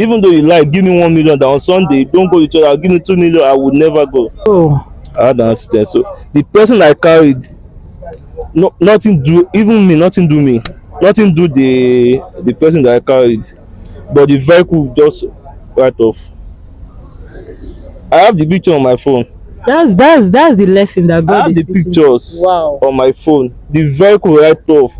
Even though you like, give me 1 million. That on Sunday, don't go to church. I'll give you 2 million. I would never go. Oh, I had an accident. So the person I carried, no, nothing do. Even me, nothing do me. Nothing do the person that I carried. But the vehicle just right off. I have the picture on my phone. that's the lesson that I God have is the teaching you. pictures Wow. on my phone. The vehicle right off.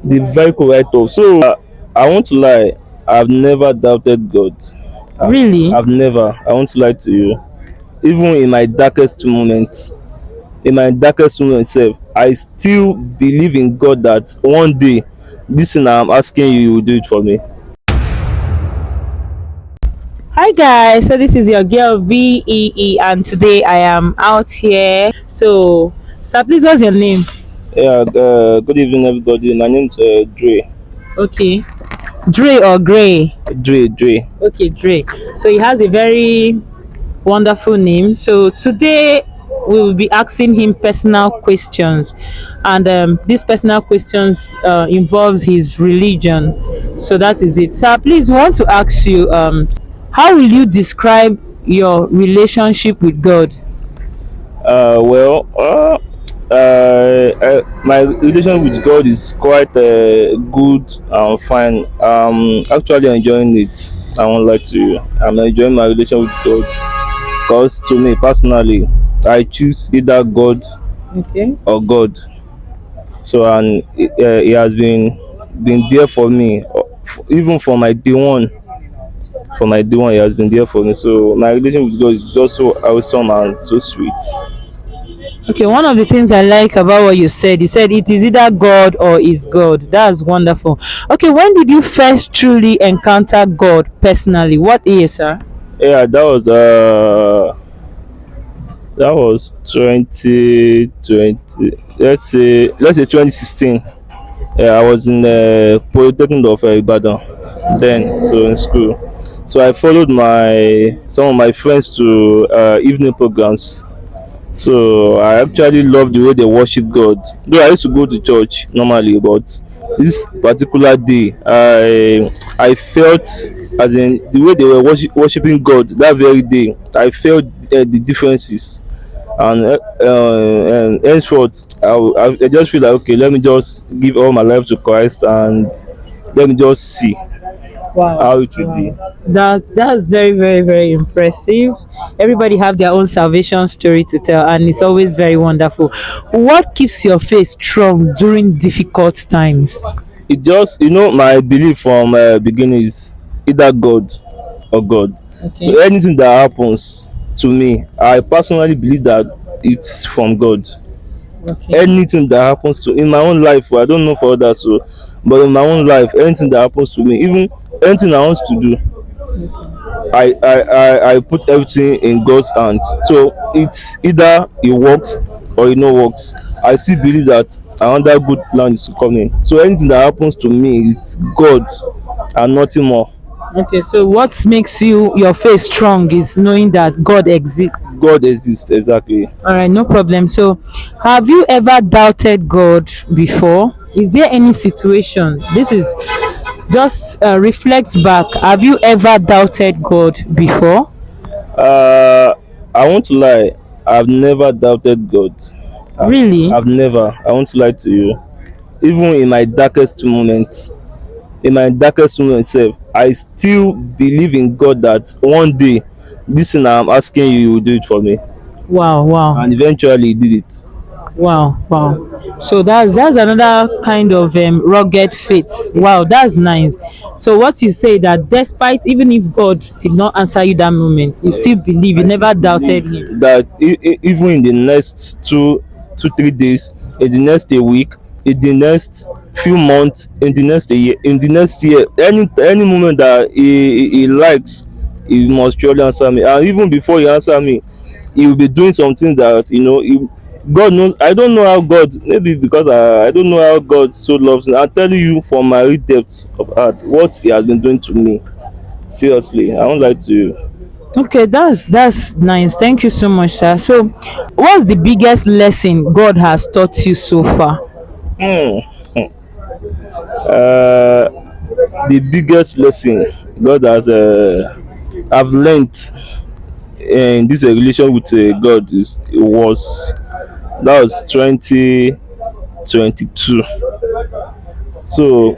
The vehicle right off. So I won't lie. I've never doubted God. I've, Really? I've never. I won't lie to you. Even in my darkest moments, self, I still believe in God that one day, this thing I'm asking you, you will do it for me. Hi guys, so this is your girl VEE, and today I am out here. So, sir, please, what's your name? Yeah. Good evening, everybody. My name's Dre. Okay, Dre or Gray? Dre. Okay, Dre. So he has a very wonderful name. So today we will be asking him personal questions, and these personal questions involves his religion. So that is it. Sir, please, we want to ask you, how will you describe your relationship with God? Well, my relation with God is quite good and fine. Actually enjoying it. I won't lie to you. I'm enjoying my relation with God because to me personally, I choose either God Okay. or God. So and he has been there for me, even for my day one. For my day one, he has been there for me. So my relation with God is just so awesome and so sweet. Okay, one of the things I like about what you said it is either God or is God. That's wonderful. Okay, when did you first truly encounter God personally? What year, sir? Yeah, that was 2020. Let's say 2016. Yeah, I was in Polytechnic of Ibadan then, so in school. So I followed my some of my friends to evening programs. So I actually love the way they worship God. Though I used to go to church normally, but this particular day, I felt, as in the way they were worshiping God that very day. I felt the differences, and henceforth, I just feel like, okay, let me just give all my life to Christ and let me just see Wow. how it will be. Wow. That's very, very, very impressive. Everybody have their own salvation story to tell, and it's always very wonderful. What keeps your faith strong during difficult times? It just, my belief from beginning is either God or God. Okay. So anything that happens to me, I personally believe that it's from God. Okay. Anything that happens to in my own life, well, I don't know for others, so but in my own life, anything that happens to me, even anything I want to do, I put everything in God's hands. So it's either it works or it no works. I still believe that another good plan is coming. So anything that happens to me is God and nothing more. Okay, so what makes your faith strong is knowing that God exists. God exists, exactly. All right, no problem. So, have you ever doubted God before? Is there any situation? This is just reflect back. Have you ever doubted God before? Uh, I won't lie. I've never doubted God. I've, Really? I've never. I won't lie to you. Even in my darkest moments, self, I still believe in God that one day, this thing I'm asking you, you will do it for me. Wow, wow. And eventually, he did it. Wow, wow. So that's another kind of rugged faith. Wow, that's nice. So what you say that despite even if God did not answer you that moment, you still Yes, believe, you I still never believe doubted him. that even in the next 3 days, in the next a week, in the next few months, in the next year, any moment that he likes, he must surely answer me. And even before he answer me, he will be doing something that God knows. I don't know how God, maybe because I don't know how God so loves me. I'm telling you from my real depths of heart what he has been doing to me. Seriously, I won't lie to you. Okay, that's nice. Thank you so much, sir. So, what's the biggest lesson God has taught you so far? Hmm. Uh, the biggest lesson God has I've learned in this relation with God is it was that was 2022. So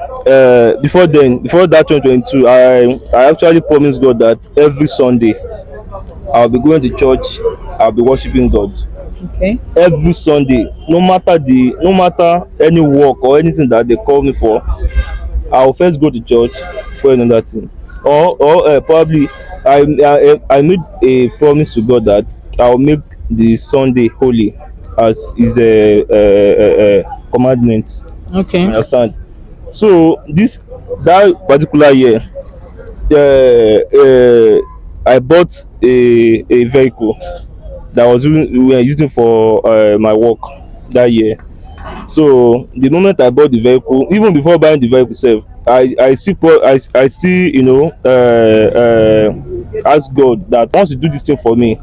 before that 2022, I actually promised God that every Sunday I'll be going to church, I'll be worshiping God Okay. every Sunday, no matter any work or anything that they call me for. I'll first go to church for another thing, or probably I made a promise to God that I'll make the Sunday holy as is a commandment. Okay. Understand? So this that particular year, I bought a vehicle that we were using for my work that year. So the moment I bought the vehicle, even before buying the vehicle itself, I still ask God that once you do this thing for me,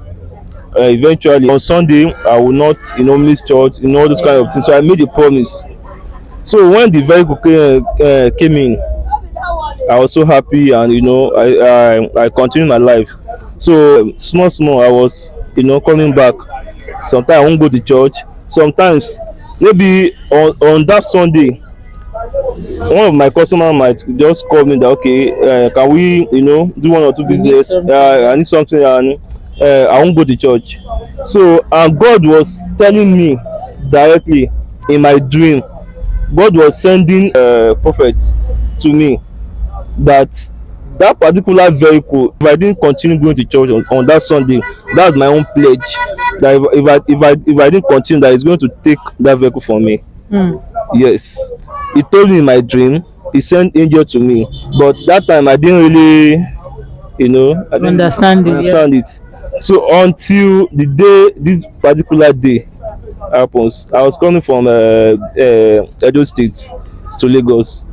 eventually on Sunday I will not miss church, all those kind of things. So I made a promise. So when the vehicle came in, I was so happy, and I continued my life. So small small I was coming back. Sometimes I won't go to church. Sometimes maybe on that Sunday, one of my customer might just call me that, okay, can we do one or two You need business, something. I need something, and I won't go to church. So and God was telling me directly in my dream. God was sending prophets to me that that particular vehicle, if I didn't continue going to church on that Sunday, that's my own pledge, that if I didn't continue, that he's going to take that vehicle from me. Hmm. Yes, he told me in my dream. He sent angel to me, but that time I didn't really, I didn't really Understanding. Yeah. understand it. So until the day this particular day happens, I was coming from Edo State to Lagos,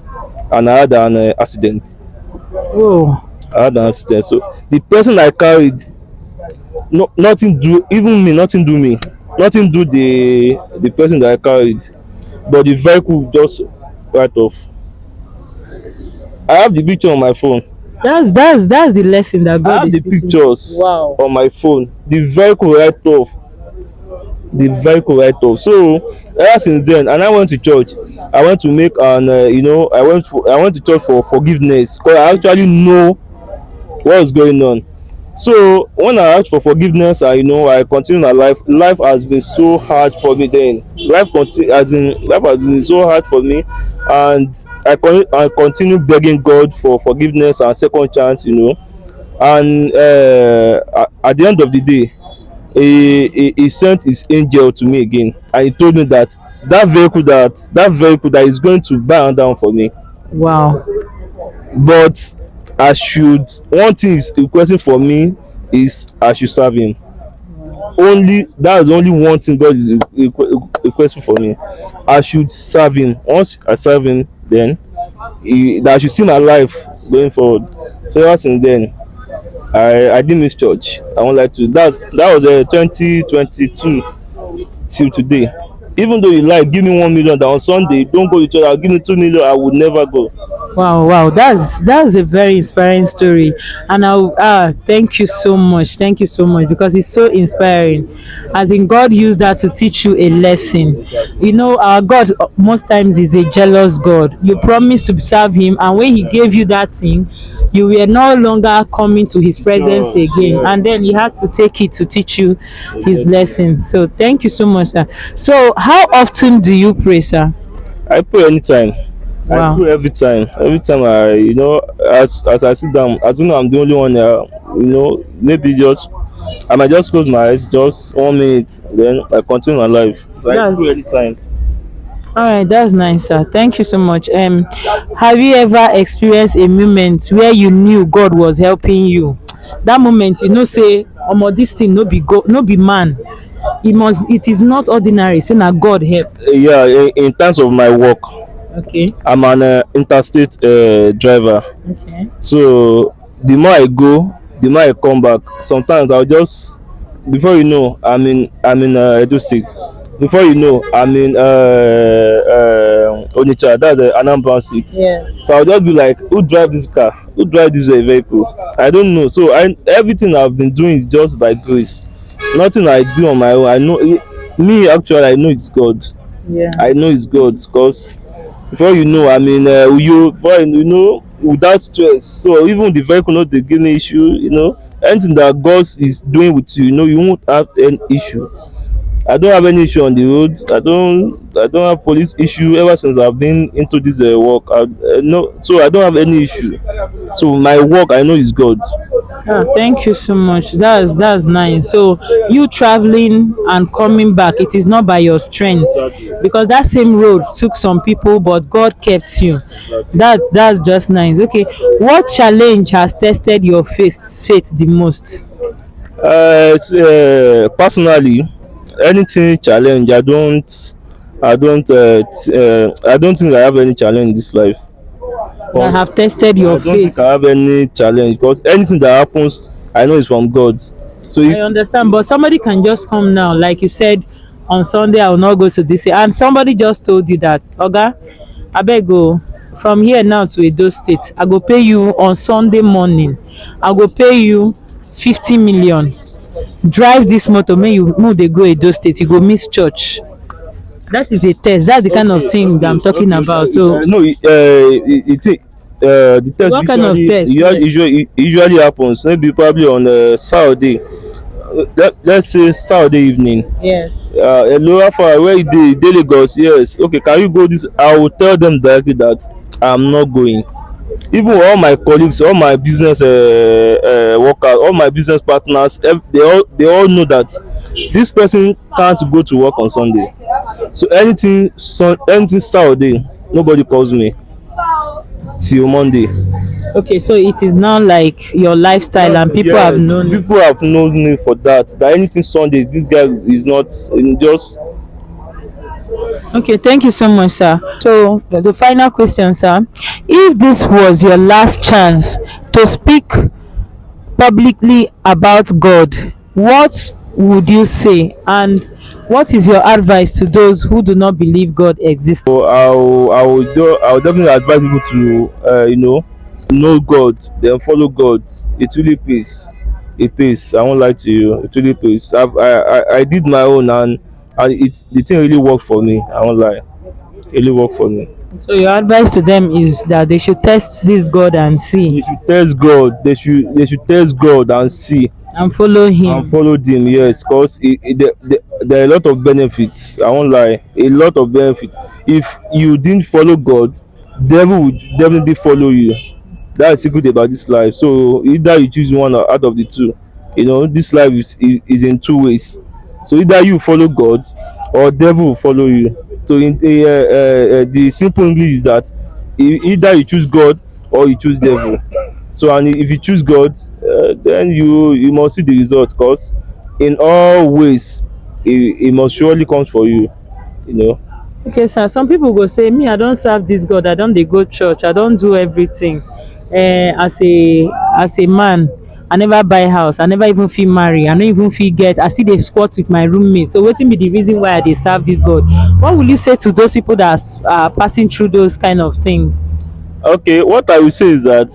and I had an accident. Oh. I had an accident. So the person I carried, no, nothing do, even me, nothing do me, nothing do the person that I carried, but the vehicle just right off. I have the picture on my phone. That's the lesson that I God have is the teaching. pictures Wow. on my phone. The vehicle right off. The vehicle right off. So ever since then, and I went to church. I went to make an, I went to church for forgiveness, because I actually know what was going on. So when I asked for forgiveness, I continue my life. Life has been so hard for me then. Life has been so hard for me, and I continue begging God for forgiveness and second chance. And at the end of the day, he sent his angel to me again, and he told me that that vehicle that is going to burn down for me, Wow. but I should one thing is requesting for me is I should serve him. Only that's only one thing God is requesting for me. I should serve him. Once I serve him, then that I should see my life going forward. So ever since then, I didn't miss church. I won't lie to you. That was 2022 till today. Even though you like give me 1 million that on Sunday don't go to church, I'll give you 2 million, I would never go. Wow, wow, that's a very inspiring story, and thank you so much, thank you so much, because it's so inspiring. As in, God used that to teach you a lesson. You know, our God most times is a jealous God. You promised to serve Him, and when He gave you that thing, you were no longer coming to His presence Yes, again, and then yes. He had to take it to teach you His Yes. lesson. So, thank you so much, sir. So, how often do you pray, sir? I pray anytime. I Wow. pray every time. Every time as I sit down, as soon as I'm the only one there, maybe just I might just close my eyes, just 1 minute, then I continue my life. So I pray That's anytime. All right, that's nice, sir. Thank you so much. Have you ever experienced a moment where you knew God was helping you? That moment, say, this thing no be go, no be man. It is not ordinary. Say na God help. Yeah, in terms of my work, Okay. I'm an interstate driver. Okay. So the more I go, the more I come back. Sometimes I'll just, before you know, I'm in Edo State. Before you know, I'm in Onitsha. That's Anambra State. Yeah. So I'll just be like, who drive this car? who drive this vehicle? I don't know. So I everything I've been doing is just by grace. Nothing I do on my own. I know me actually. I know it's God. Yeah. I know it's God because before you know, I mean, you before you know without stress. So even the vehicle not dey give me issue. Anything that God is doing with you, you won't have any issue. I don't have any issue on the road. I don't have police issue ever since I've been into this work. No, so I don't have any issue. So my work, I know is God. Ah, thank you so much. That's nice. So you traveling and coming back, it is not by your strength, Exactly. because that same road took some people, but God kept you. Exactly. That's just nice. Okay, what challenge has tested your faith the most? Personally, anything challenge, I don't think I have any challenge in this life. That Because have tested your I don't think faith? I have any challenge. Because anything that happens, I know it's from God. So I understand, but somebody can just come now, like you said, on Sunday I will not go to this, and somebody just told you that, Oga, abeg o, from here now to Edo State, I go pay you on Sunday morning. I go pay you 50 million. Drive this motor, make you move dey go Edo State. You go miss church. That is a test. That's the kind of thing that I'm talking about. So, no, the test what kind of test? Yes. usually happens maybe probably on Saturday. Let's say Saturday evening. Yes. Hello, how far where you dey Lagos? Yes, okay, can you go this? I will tell them directly that I'm not going. Even all my colleagues, all my business workers, all my business partners, they all know that this person can't go to work on Sunday. So anything Saturday, nobody calls me till Monday. Okay, so it is now like your lifestyle, and people have Yes, known it. people have known me for that. That anything Sunday, this guy is not just. Okay, thank you so much, sir. So, the final question, sir. If this was your last chance to speak publicly about God, what would you say? And what is your advice to those who do not believe God exists? So I will definitely advise people to know God, then follow God. It really pays. It pays. I won't lie to you. It really pays. I did my own, and the thing really worked for me. I won't lie. It really worked for me. So, your advice to them is that they should test this God and They see, should test God. They should test God and see and follow and Him. follow them. Yes, because there are a lot of benefits. I won't lie. A lot of benefits. If you didn't follow God, devil would definitely follow you. That's the good about this life. So either you choose one out of the two. This life is in two ways. So either you follow God or devil will follow you. So the simple English is that either you choose God or you choose devil. So and if you choose God, then you must see the result, because in all ways it must surely come for you. You know. Okay, sir. Some people go say, "Me, I don't serve this God. I don't dey go church. I don't do everything. As a man, I never buy house. I never even fit marry. I no even fit get. I still dey squat with my roommate. So, wetin be the reason why I dey serve this God?" What will you say to those people that are passing through those kind of things? Okay, what I will say is that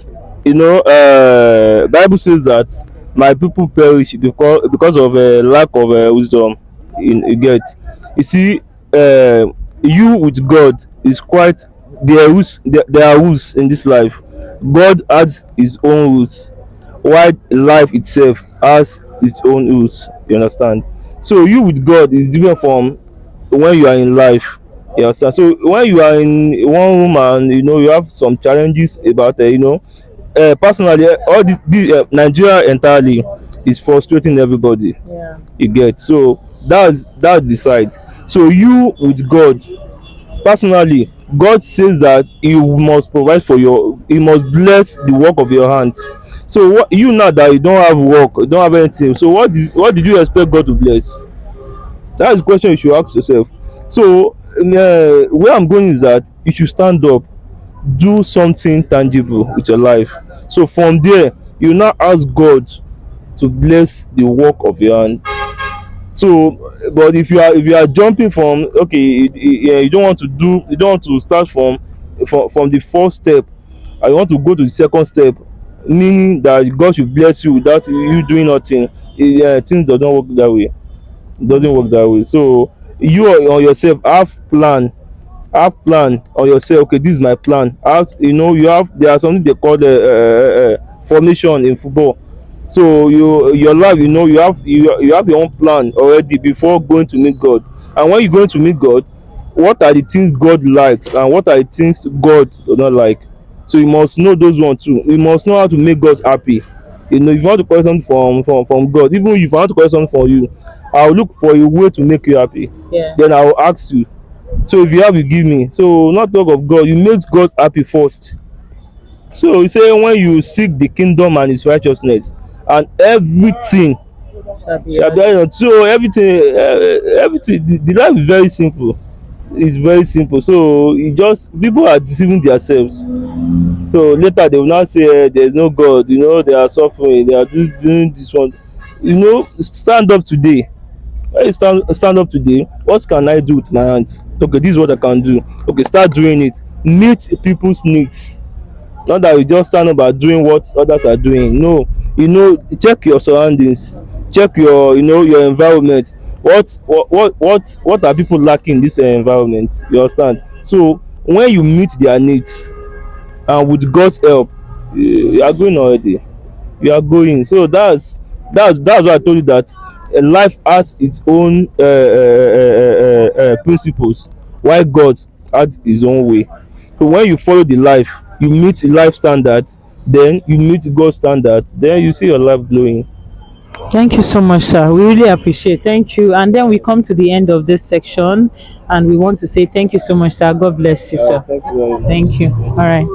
Bible says that my people perish because of lack of wisdom. You get. You see, you with God is quite there are rules in this life. God has his own rules, while life itself has its own rules. You understand? So you with God is different from when you are in life. You understand? So when you are in one room and you have some challenges about personally, all this Nigeria entirely is frustrating everybody. Yeah. You get. So that's the side. So you with God, personally, God says that he must provide for he must bless the work of your hands. So what you, now that you don't have work, you don't have anything, so what did you expect God to bless? That's the question you should ask yourself. So where I'm going is that you should stand up, do something tangible with your life. So from there, you now ask God to bless the work of your hand. So but if you are jumping from, okay, you don't want to start from the first step, and you want to go to the second step, meaning that God should bless you without you doing nothing. Things does not work that way. It doesn't work that way. So you on yourself have plan on yourself. Okay, this is my plan. Have, you know, you have, there are something they call the formation in football. So your life, you know, you have your own plan already before going to meet God. And when you going to meet God, what are the things God likes and what are the things God does not like? So you must know those ones too. You must know how to make God happy. You know, if you want to collect something from God, even if you want to collect something for you, I'll look for a way to make you happy. Yeah. Then I will ask you. So if you have, you give me. So not talk of God, you make God happy first. So you say when you seek the kingdom and his righteousness, and everything shall be added. So everything, the life is very simple. It's very simple. So it just, people are deceiving themselves. So later they will now say there is no God. You know, they are suffering. They are doing this one. You know, stand up today. When you stand up today, what can I do with my hands? Okay, this is what I can do. Okay, start doing it. Meet people's needs. Not that you just stand up and doing what others are doing. No, you know, check your surroundings, check your, you know, your environment. What are people lacking in this environment? You understand? So when you meet their needs, and with God's help, you are going already. You are going. So that's why I told you that life has its own principles, while God has his own way. So when you follow the life, you meet the life standard, then you meet God's standard, then you see your life glowing. Thank you so much, sir. We really appreciate. Thank you. And then we come to the end of this section, and we want to say thank you so much, sir. God bless you, sir. Thank you very much. Thank you. All right.